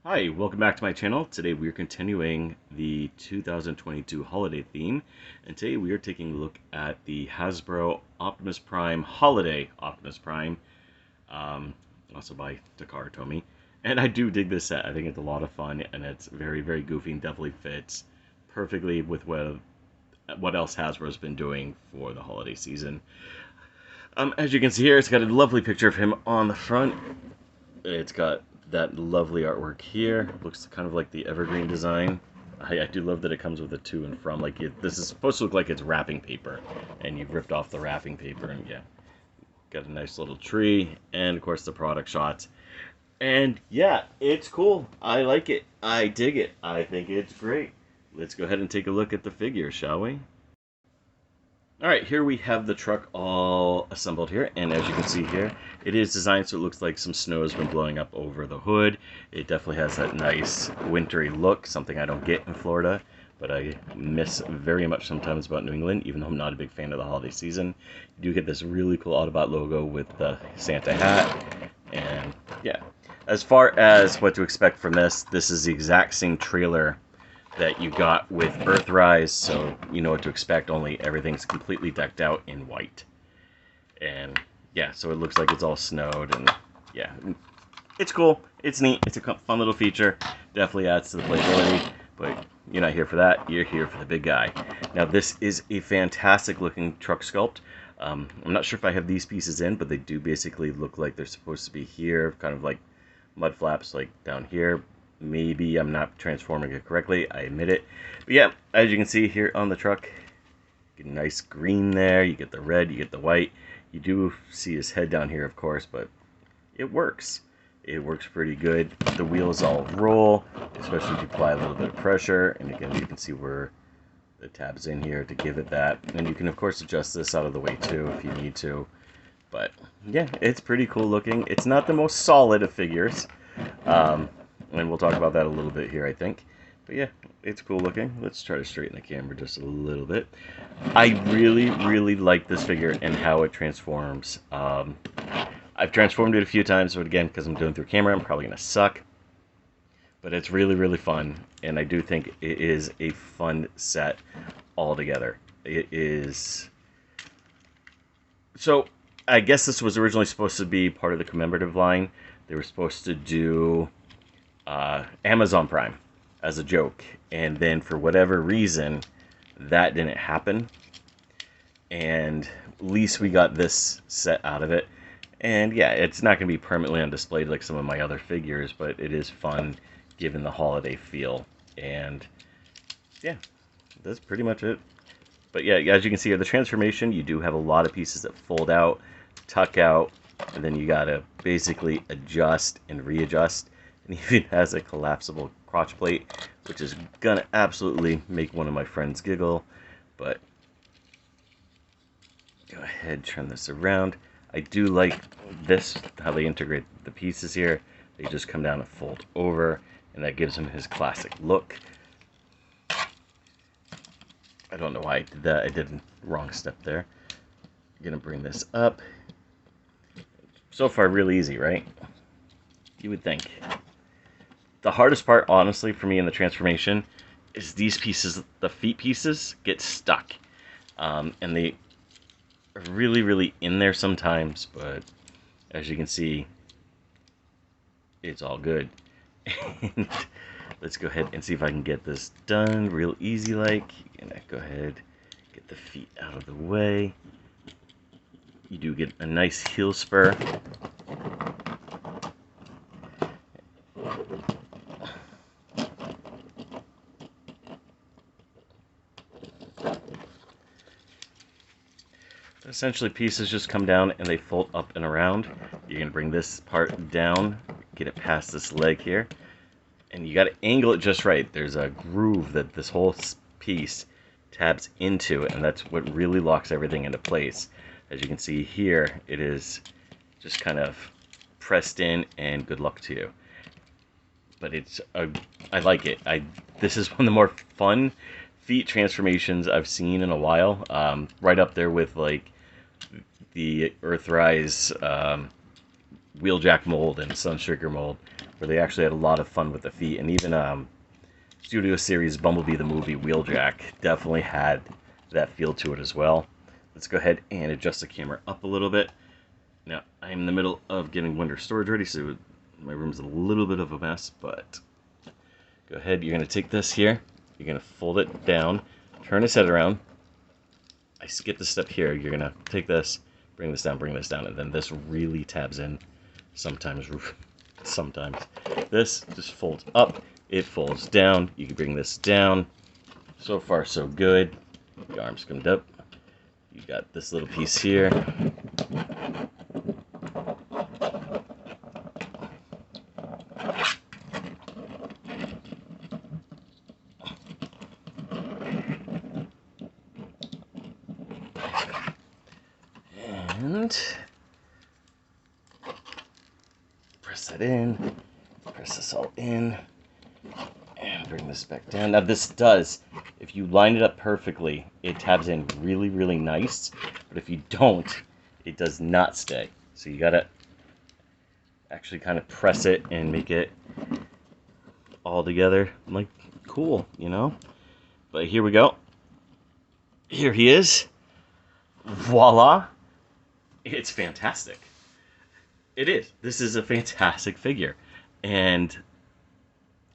Hi, welcome back to my channel. Today we are continuing the 2022 holiday theme, and today we are taking a look at the Hasbro Optimus Prime Holiday Optimus Prime, also by Takara Tomy. And I do dig this set. I think it's a lot of fun, and it's very, very goofy and definitely fits perfectly with what else Hasbro's been doing for the holiday season. As you can see here, it's got a lovely picture of him on the front. It's got that lovely artwork here. It looks kind of like the evergreen design. I do love that it comes with a to and from. This is supposed to look like it's wrapping paper, and you've ripped off the wrapping paper, and yeah, got a nice little tree, and of course the product shots. And yeah, it's cool. I like it. I dig it. I think it's great. Let's go ahead and take a look at the figure, shall we? Alright, here we have the truck all assembled here, and as you can see here, it is designed so it looks like some snow has been blowing up over the hood. It definitely has that nice wintry look, something I don't get in Florida, but I miss very much sometimes about New England, even though I'm not a big fan of the holiday season. You do get this really cool Autobot logo with the Santa hat, and yeah. As far as what to expect from this is the exact same trailer that you got with Earthrise, so you know what to expect, only everything's completely decked out in white. And yeah, so it looks like it's all snowed, and yeah, it's cool, it's neat, it's a fun little feature, definitely adds to the playability, but you're not here for that, you're here for the big guy. Now this is a fantastic looking truck sculpt. I'm not sure if I have these pieces in, but they do basically look like they're supposed to be here, kind of like mud flaps like down here. Maybe I'm not transforming it correctly, I admit it. But yeah, as you can see here on the truck, you get a nice green there, you get the red, you get the white. You do see his head down here, of course, but it works. It works pretty good. The wheels all roll, especially if you apply a little bit of pressure. And again, you can see where the tab's in here to give it that. And you can, of course, adjust this out of the way, too, if you need to. But yeah, it's pretty cool looking. It's not the most solid of figures. And we'll talk about that a little bit here, I think. But yeah, it's cool looking. Let's try to straighten the camera just a little bit. I really, really like this figure and how it transforms. I've transformed it a few times, but again, because I'm doing through camera, I'm probably going to suck. But it's really, really fun, and I do think it is a fun set altogether. It is... So, I guess this was originally supposed to be part of the commemorative line. They were supposed to do Amazon Prime as a joke, and then for whatever reason that didn't happen, and at least we got this set out of it. And yeah, it's not going to be permanently on display like some of my other figures, but it is fun given the holiday feel. And yeah, that's pretty much it. But yeah, as you can see here, the transformation, you do have a lot of pieces that fold out, tuck out, and then you gotta basically adjust and readjust. And even has a collapsible crotch plate, which is gonna absolutely make one of my friends giggle. But go ahead, turn this around. I do like this, how they integrate the pieces here. They just come down and fold over, and that gives him his classic look. I don't know why I did that. I did a wrong step there. I'm gonna bring this up. So far, really easy, right? You would think. The hardest part, honestly, for me in the transformation is these pieces, the feet pieces, get stuck. And they are really, really in there sometimes, but as you can see, it's all good. And let's go ahead and see if I can get this done real easy like. And I go ahead, get the feet out of the way. You do get a nice heel spur. Essentially, pieces just come down and they fold up and around. You're going to bring this part down, get it past this leg here, and you got to angle it just right. There's a groove that this whole piece tabs into, and that's what really locks everything into place. As you can see here, it is just kind of pressed in, and good luck to you. But I like it. This is one of the more fun feet transformations I've seen in a while. Right up there with like the Earthrise Wheeljack mold and Sunstreaker mold, where they actually had a lot of fun with the feet. And even Studio Series Bumblebee the movie Wheeljack definitely had that feel to it as well. Let's go ahead and adjust the camera up a little bit. Now, I'm in the middle of getting winter storage ready, so my room's a little bit of a mess, but go ahead, you're going to take this here, you're going to fold it down, turn his head around. I skipped the step here. You're going to take this, bring this down, and then this really tabs in. Sometimes. This just folds up, it folds down. You can bring this down. So far, so good. The arms come up. You got this little piece here. And press that in, press this all in, and bring this back down. Now this does, if you line it up perfectly, it tabs in really, really nice, but if you don't, it does not stay. So you gotta actually kind of press it and make it all together, like, cool, you know? But here we go. Here he is. Voila. It's fantastic. It is. This is a fantastic figure. And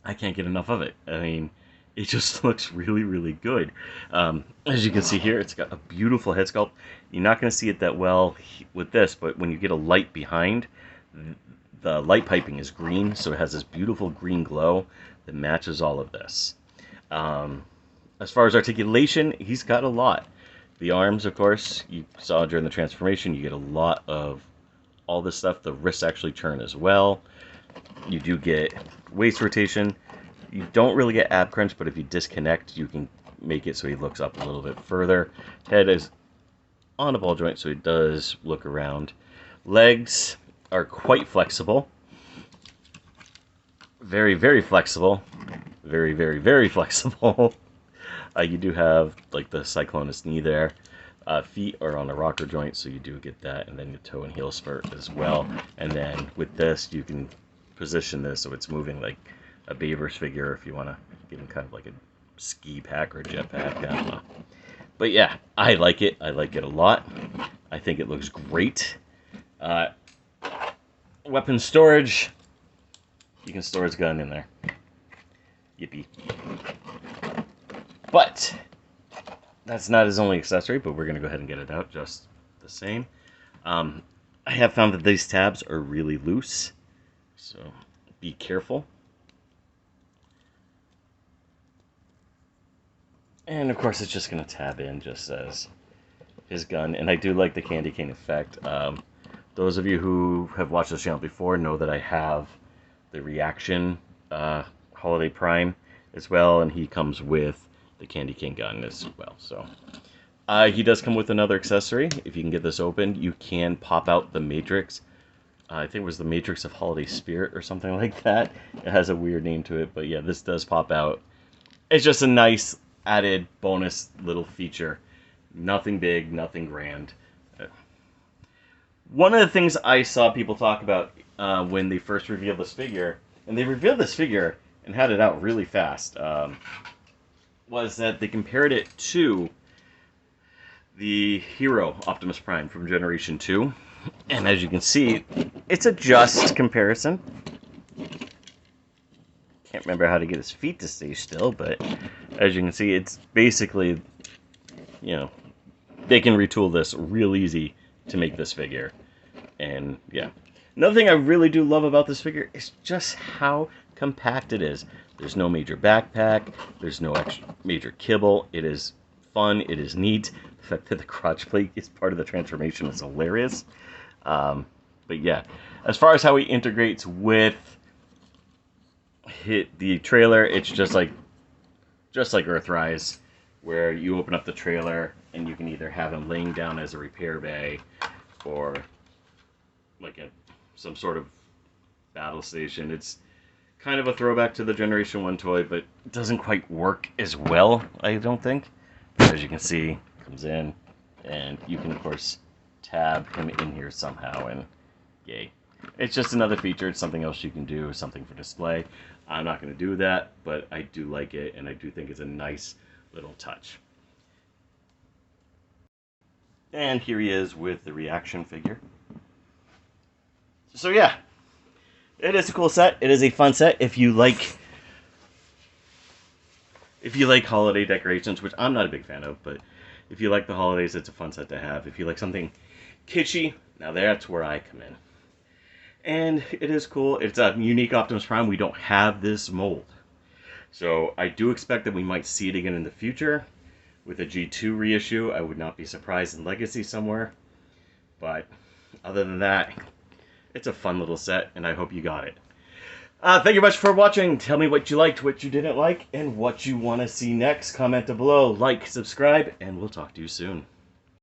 I can't get enough of it. I mean, it just looks really, really good. As you can see here, it's got a beautiful head sculpt. You're not going to see it that well with this, but when you get a light behind, the light piping is green, so it has this beautiful green glow that matches all of this. As far as articulation, he's got a lot. The arms, of course, you saw during the transformation, you get a lot of all this stuff. The wrists actually turn as well. You do get waist rotation. You don't really get ab crunch, but if you disconnect, you can make it so he looks up a little bit further. Head is on a ball joint, so he does look around. Legs are quite flexible. Very, very flexible. Very, very, very flexible. You do have like the Cyclonus knee there. Feet are on a rocker joint, so you do get that, and then the toe and heel spurt as well. And then with this, you can position this so it's moving like a Beaver's figure if you want to give him kind of like a ski pack or a jet pack. I don't know. But yeah, I like it. I like it a lot. I think it looks great. Weapon storage. You can store his gun in there. Yippee. But that's not his only accessory, but we're going to go ahead and get it out just the same. I have found that these tabs are really loose, so be careful. And of course, it's just going to tab in just as his gun. And I do like the candy cane effect. Those of you who have watched this channel before know that I have the Reaction Holiday Prime as well, and he comes with the candy cane gun as well. So he does come with another accessory. If you can get this open, you can pop out the Matrix. I think it was the Matrix of Holiday Spirit or something like that. It has a weird name to it, but yeah, this does pop out. It's just a nice added bonus little feature. Nothing big, nothing grand. One of the things I saw people talk about when they first revealed this figure, and they revealed this figure and had it out really fast, was that they compared it to the Hero Optimus Prime from Generation 2. And as you can see, it's a just comparison. Can't remember how to get his feet to stay still, but as you can see, it's basically, you know, they can retool this real easy to make this figure. And yeah, another thing I really do love about this figure is just how compact it is. There's no major backpack, there's no extra major kibble. It is fun, it is neat. The fact that the crotch plate is part of the transformation is hilarious. But yeah, as far as how he integrates with the trailer, it's just like Earthrise, where you open up the trailer and you can either have him laying down as a repair bay or like some sort of battle station. It's kind of a throwback to the Generation 1 toy, but it doesn't quite work as well, I don't think. As you can see, comes in, and you can, of course, tab him in here somehow, and yay. It's just another feature. It's something else you can do, something for display. I'm not going to do that, but I do like it, and I do think it's a nice little touch. And here he is with the reaction figure. So yeah, it is a cool set. It is a fun set if you like holiday decorations, which I'm not a big fan of, but if you like the holidays, it's a fun set to have. If you like something kitschy, now that's where I come in. And it is cool. It's a unique Optimus Prime. We don't have this mold. So I do expect that we might see it again in the future with a G2 reissue. I would not be surprised in Legacy somewhere. But other than that, it's a fun little set, and I hope you got it. Thank you much for watching. Tell me what you liked, what you didn't like, and what you want to see next. Comment below, like, subscribe, and we'll talk to you soon.